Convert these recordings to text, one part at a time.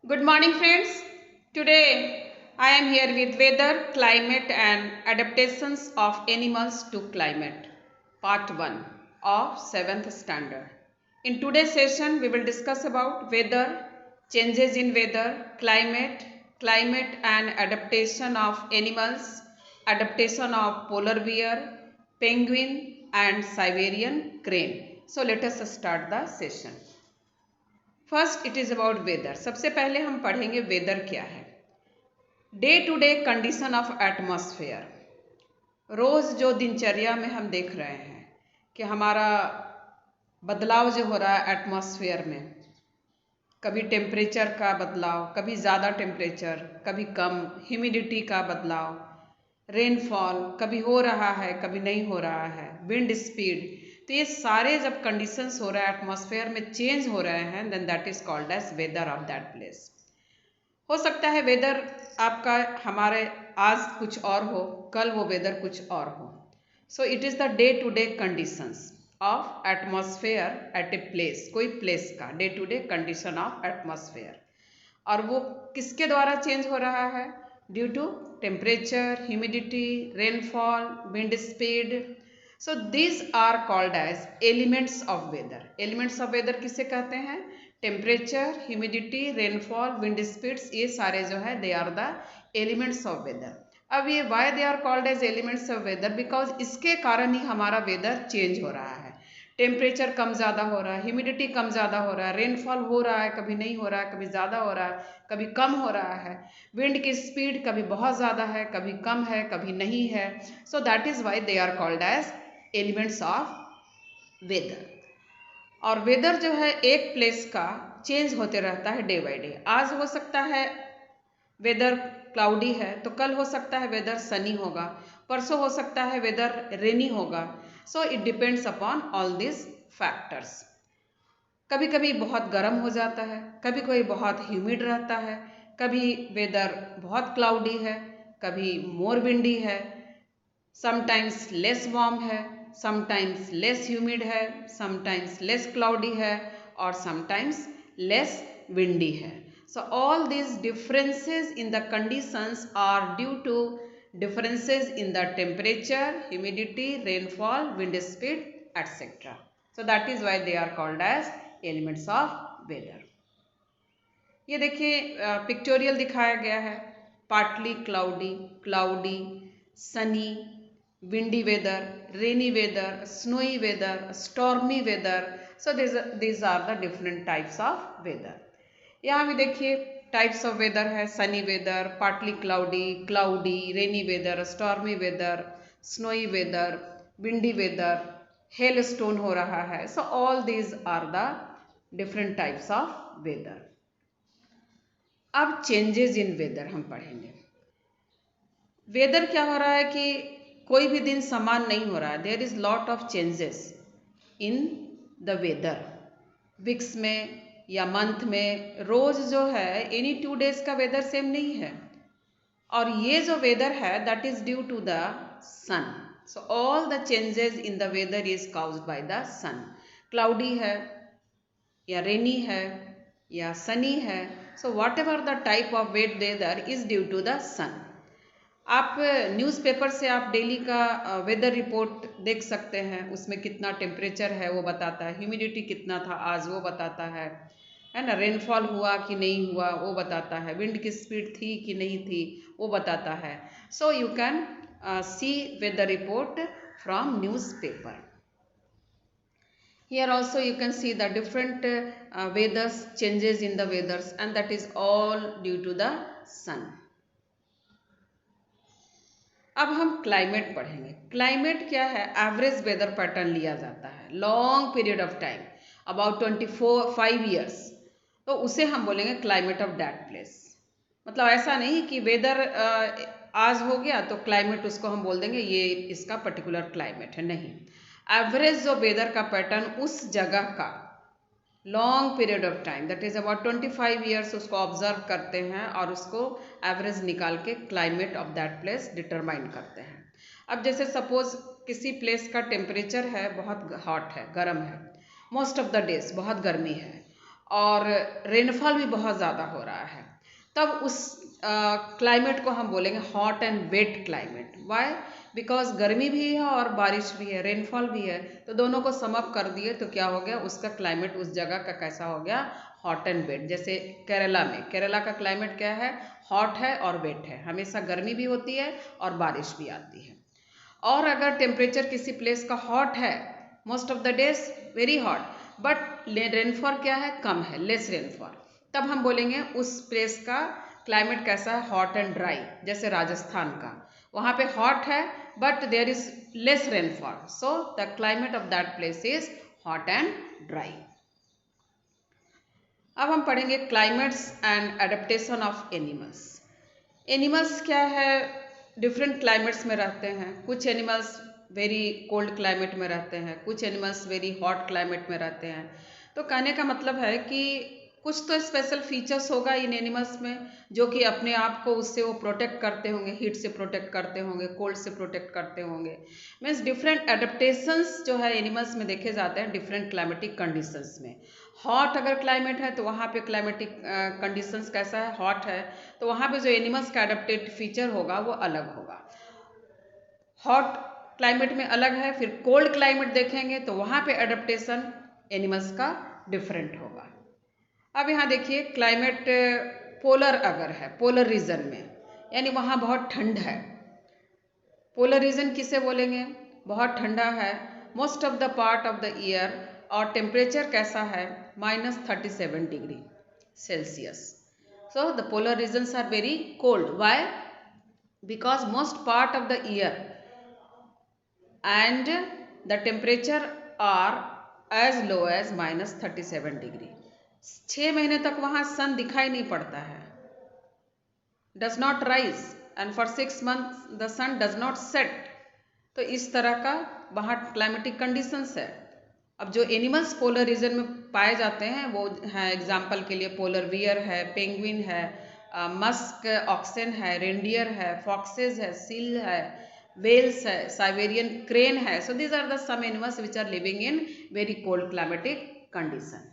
Good morning, friends. Today I am here with weather, climate, and adaptations of animals to climate, part 1 of 7th standard. In today's session, we will discuss about weather, changes in weather, climate and adaptation of animals, adaptation of polar bear, penguin, and Siberian crane. So let us start the session. First it is about weather. सबसे पहले हम पढ़ेंगे weather क्या है। Day to day condition of atmosphere. रोज़ जो दिनचर्या में हम देख रहे हैं कि हमारा बदलाव जो हो रहा है एटमॉस्फेयर में, कभी टेम्परेचर का बदलाव, कभी ज़्यादा टेम्परेचर, कभी कम, ह्यूमिडिटी का बदलाव, रेनफॉल कभी हो रहा है कभी नहीं हो रहा है, विंड स्पीड, तो ये सारे जब कंडीशंस हो रहा है एटमॉस्फेयर में चेंज हो रहे हैं, then that is called as weather of that place. हो सकता है वेदर आपका हमारे आज कुछ और हो, कल वो वेदर कुछ और हो। So it is the day to day conditions of atmosphere at a place, कोई प्लेस का day to day condition of atmosphere. और वो किसके द्वारा चेंज हो रहा है? Due to temperature, humidity, rainfall, wind speed. So these are called as elements of weather. Elements of weather किसे कहते हैं? Temperature, humidity, rainfall, wind speeds, ये सारे जो है they are the elements of weather. अब ये why they are called as elements of weather? Because इसके कारण ही हमारा वेदर चेंज हो रहा है। टेम्परेचर कम ज़्यादा हो रहा है, ह्यूमिडिटी कम ज़्यादा हो रहा है, रेनफॉल हो रहा है, कभी नहीं हो रहा है, कभी ज़्यादा हो रहा है, कभी कम हो रहा है, विंड की स्पीड कभी बहुत ज़्यादा है, कभी कम है, कभी नहीं है। So that is why they are called as elements of weather. और वेदर जो है एक प्लेस का चेंज होते रहता है डे बाई डे। आज हो सकता है वेदर क्लाउडी है तो कल हो सकता है वेदर सनी होगा, परसों हो सकता है वेदर रेनी होगा। So it depends upon all this factors. कभी कभी बहुत गर्म हो जाता है, कभी कभी बहुत ह्यूमिड रहता है, कभी वेदर बहुत क्लाउडी है, कभी मोर विंडी है, समटाइम्स लेस वार्म है, समटाइम्स लेस ह्यूमिड है, समटाइम्स लेस क्लाउडी है, और समटाइम्स लेस विंडी है। So all these differences in the conditions are due to differences in the temperature, humidity, rainfall, wind speed, etc. So that is why they are called as elements of weather. ये देखिए pictorial दिखाया गया है। Partly cloudy, cloudy, Sunny, windy weather, rainy weather, snowy weather, stormy weather. So these are the different types of weather. यहाँ भी देखिए types of weather है। Sunny weather, partly cloudy, cloudy, rainy weather, stormy weather, snowy weather, windy weather, hail stone हो रहा है। So all these are the different types of weather. अब changes in weather हम पढ़ेंगे। वेदर क्या हो रहा है कि कोई भी दिन समान नहीं हो रहा है। There is lot of changes in the weather. Weeks में या मंथ में रोज जो है एनी 2 डेज का वेदर सेम नहीं है। और ये जो वेदर है that is due to the sun. So all the changes in the weather is caused by the sun. Cloudy है या रेनी है या सनी है, so whatever the type of weather is due to the सन। आप newspaper से आप daily का weather report देख सकते हैं। उसमें कितना टेम्परेचर है वो बताता है, ह्यूमिडिटी कितना था आज वो बताता है ना, रेनफॉल हुआ कि नहीं हुआ वो बताता है, विंड की स्पीड थी कि नहीं थी वो बताता है। So you can see whether report from newspaper. Here also you can see the different weathers, changes in the weathers, and that is all due to the sun. अब हम क्लाइमेट पढ़ेंगे। क्लाइमेट क्या है? एवरेज वेदर पैटर्न लिया जाता है long period of time, about 5 years, तो उसे हम बोलेंगे क्लाइमेट ऑफ दैट प्लेस। मतलब ऐसा नहीं कि वेदर आज हो गया तो क्लाइमेट उसको हम बोल देंगे ये इसका पर्टिकुलर क्लाइमेट है, नहीं। एवरेज जो वेदर का पैटर्न उस जगह का long period of time, that is about 25 years, उसको ऑब्जर्व करते हैं और उसको एवरेज निकाल के climate of that place determine करते हैं। अब जैसे सपोज किसी प्लेस का टेम्परेचर है बहुत हॉट है, गर्म है, मोस्ट ऑफ द डेज बहुत गर्मी है, और रेनफॉल भी बहुत ज़्यादा हो रहा है, तब उस क्लाइमेट को हम बोलेंगे hot and wet climate. Why? Because गर्मी भी है और बारिश भी है, रेनफॉल भी है, तो दोनों को सम अप कर दिए तो क्या हो गया, उसका क्लाइमेट उस जगह का कैसा हो गया, हॉट एंड वेट। जैसे केरला में, केरला का क्लाइमेट क्या है, हॉट है और वेट है, हमेशा गर्मी भी होती है और बारिश भी आती है। और अगर टेम्परेचर किसी प्लेस का हॉट है, most of the days very hot, but rainfall क्या है, कम है, लेस रेनफॉल, तब हम बोलेंगे उस प्लेस का क्लाइमेट कैसा है, हॉट एंड ड्राई। जैसे राजस्थान का, वहाँ पे हॉट है but there is less rainfall, so the climate of that place is hot and dry. अब हम पढ़ेंगे climates and adaptation of animals. Animals क्या है, डिफरेंट क्लाइमेट्स में रहते हैं। कुछ एनिमल्स वेरी कोल्ड क्लाइमेट में रहते हैं, कुछ एनिमल्स वेरी हॉट क्लाइमेट में रहते हैं। तो कहने का मतलब है कि कुछ तो स्पेशल फीचर्स होगा इन एनिमल्स में, जो कि अपने आप को उससे वो प्रोटेक्ट करते होंगे, हीट से प्रोटेक्ट करते होंगे, कोल्ड से प्रोटेक्ट करते होंगे। मीन्स डिफरेंट एडेप्टेशंस जो है एनिमल्स में देखे जाते हैं डिफरेंट क्लाइमेटिक कंडीशंस में। हॉट अगर क्लाइमेट है तो वहाँ पे क्लाइमेटिक कंडीशंस कैसा है, हॉट है, तो वहाँ पे जो एनिमल्स का एडेप्टेड फीचर होगा वो अलग होगा। हॉट क्लाइमेट में अलग है, फिर कोल्ड क्लाइमेट देखेंगे तो वहाँ पे एडेप्टेशन एनिमल्स का डिफरेंट होगा। अब यहाँ देखिए क्लाइमेट पोलर अगर है, पोलर रीजन में, यानी वहाँ बहुत ठंड है। पोलर रीजन किसे बोलेंगे, बहुत ठंडा है, most of the part of the year, और टेम्परेचर कैसा है, -37 degree Celsius. So the polar regions are very cold. Why? Because most part of the year and the temperature are as low as -37 degree. 6 महीने तक वहाँ सन दिखाई नहीं पड़ता है, does not rise, and for 6 months the sun does not set। तो इस तरह का वहाँ क्लाइमेटिक कंडीशंस है। अब जो एनिमल्स पोलर रीजन में पाए जाते हैं वो हैं, एग्जाम्पल के लिए पोलर बियर है, पेंगुइन है, मस्क ऑक्सन है, रेंडियर है, फॉक्सेज है, सील है, वेल्स है, साइबेरियन क्रेन है। So these are the some animals which are living in very cold climatic condition.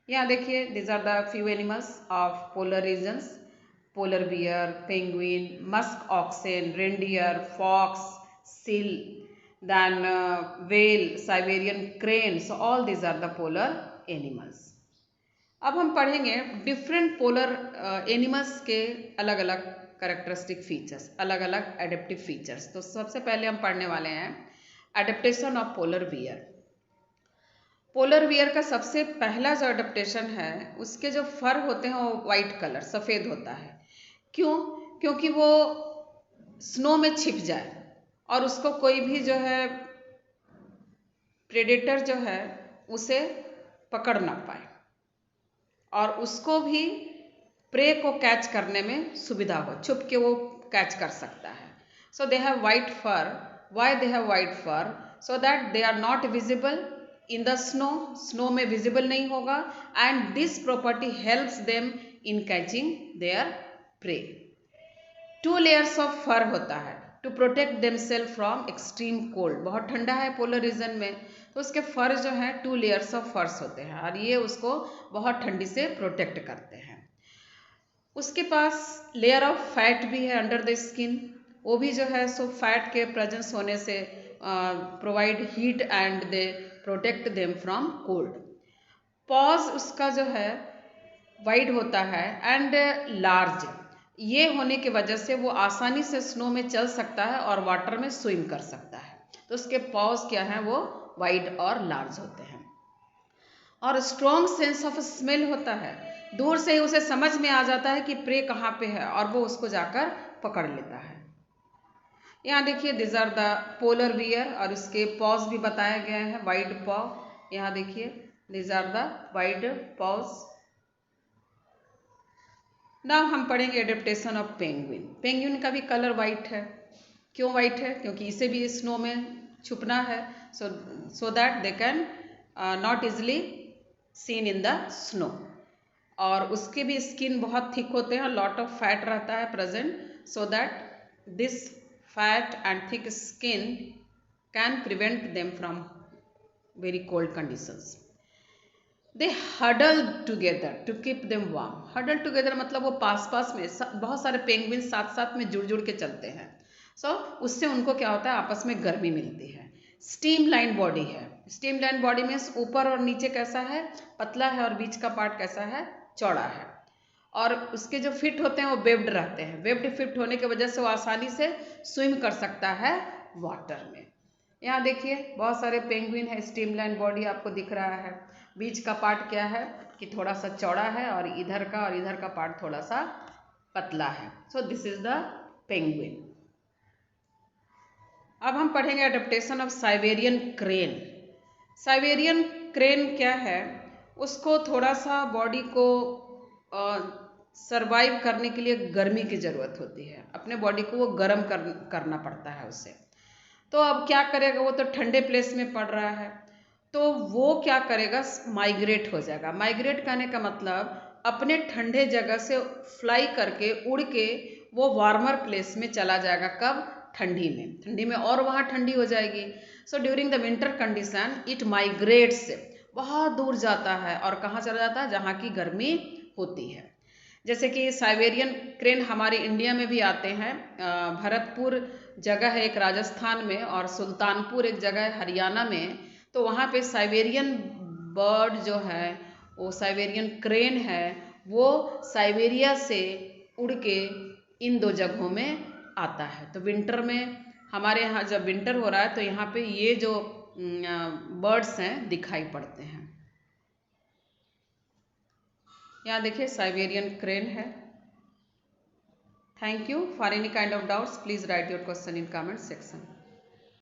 यहाँ देखिए, these are the few animals of polar regions: polar bear, penguin, musk oxen, reindeer, fox, seal, then whale, Siberian crane. So all these are the polar animals. अब हम पढ़ेंगे different polar animals के अलग अलग characteristic features, अलग अलग adaptive features. तो सबसे पहले हम पढ़ने वाले हैं adaptation of polar bear. Polar bear का सबसे पहला जो एडेप्टेशन है, उसके जो फर होते हैं वो वाइट कलर, सफ़ेद होता है। क्यों? क्योंकि वो स्नो में छिप जाए और उसको कोई भी जो है प्रेडेटर जो है उसे पकड़ ना पाए, और उसको भी प्रे को कैच करने में सुविधा हो, छुप के वो कैच कर सकता है। So they have white fur. Why they have white fur? So that they are not visible in the snow, snow में विजिबल नहीं होगा, and this property helps them in catching their prey. 2 layers of fur होता है to protect themselves from extreme cold. बहुत ठंडा है polar region में, तो उसके फर जो हैं 2 लेयर्स ऑफ फर्स होते हैं, और ये उसको बहुत ठंडी से प्रोटेक्ट करते हैं। उसके पास लेयर ऑफ फैट भी है अंडर द स्किन, वो भी जो है सो फैट के प्रेजेंस होने से provide heat and they protect them from cold. Pause उसका जो है वाइड होता है एंड लार्ज, ये होने की वजह से वो आसानी से स्नो में चल सकता है और वाटर में स्विम कर सकता है। तो उसके पॉज क्या हैं, वो वाइड और लार्ज होते हैं। और स्ट्रॉन्ग सेंस ऑफ स्मेल होता है, दूर से ही उसे समझ में आ जाता है कि प्रे कहाँ पे है और वो उसको जाकर पकड़ लेता है। यहाँ देखिए, this are the polar bear, और इसके पॉज भी बताया गया है, वाइड पॉ। यहाँ देखिए, this are the wide paws. Now हम पढ़ेंगे एडेप्टेशन ऑफ पेंगुइन। पेंगुइन का भी कलर वाइट है। क्यों वाइट है? क्योंकि इसे भी स्नो में छुपना है, so that they can not easily seen in the snow. और उसके भी स्किन बहुत थिक होते हैं और लॉट ऑफ फैट रहता है present, so that this fat and thick skin can prevent them from very cold conditions. They huddle together to keep them warm. Huddle together मतलब वो पास पास में बहुत सारे पेंगुइन साथ साथ में जुड़ जुड़ के चलते हैं। उससे उनको क्या होता है, आपस में गर्मी मिलती है। स्टीम लाइन बॉडी है। स्टीम लाइन बॉडी में ऊपर और नीचे कैसा है, पतला है, और बीच का पार्ट कैसा है, चौड़ा है। और उसके जो फिट होते हैं वो वेब्ड रहते हैं। वेब्ड फिट होने की वजह से वो आसानी से स्विम कर सकता है वाटर में। यहाँ देखिए बहुत सारे पेंगुइन है, स्ट्रीमलाइन बॉडी आपको दिख रहा है। बीच का पार्ट क्या है कि थोड़ा सा चौड़ा है, और इधर का पार्ट थोड़ा सा पतला है। So this is the penguin. अब हम पढ़ेंगे adaptation of Siberian crane. Siberian crane क्या है, उसको थोड़ा सा बॉडी को सरवाइव करने के लिए गर्मी की ज़रूरत होती है। अपने बॉडी को वो गर्म करना पड़ता है उससे। तो अब क्या करेगा, वो तो ठंडे प्लेस में पड़ रहा है, तो वो क्या करेगा, माइग्रेट हो जाएगा। माइग्रेट करने का मतलब अपने ठंडे जगह से फ्लाई करके उड़ के वो वार्मर प्लेस में चला जाएगा। कब, ठंडी में। ठंडी में और वहाँ ठंडी हो जाएगी। So during the winter condition it migrates, बहुत दूर जाता है। और कहाँ चला जाता है, जहाँ की गर्मी होती है। जैसे कि साइबेरियन क्रेन हमारे इंडिया में भी आते हैं। भरतपुर जगह है एक राजस्थान में, और सुल्तानपुर एक जगह है हरियाणा में। तो वहाँ पे साइबेरियन बर्ड जो है, वो साइबेरियन क्रेन है, वो साइबेरिया से उड़ के इन दो जगहों में आता है। तो विंटर में हमारे यहाँ जब विंटर हो रहा है तो यहाँ पे ये जो बर्ड्स हैं दिखाई पड़ते हैं। यहाँ देखिए साइबेरियन क्रेन है। Thank you. For any kind of doubts, please write your question in comment section.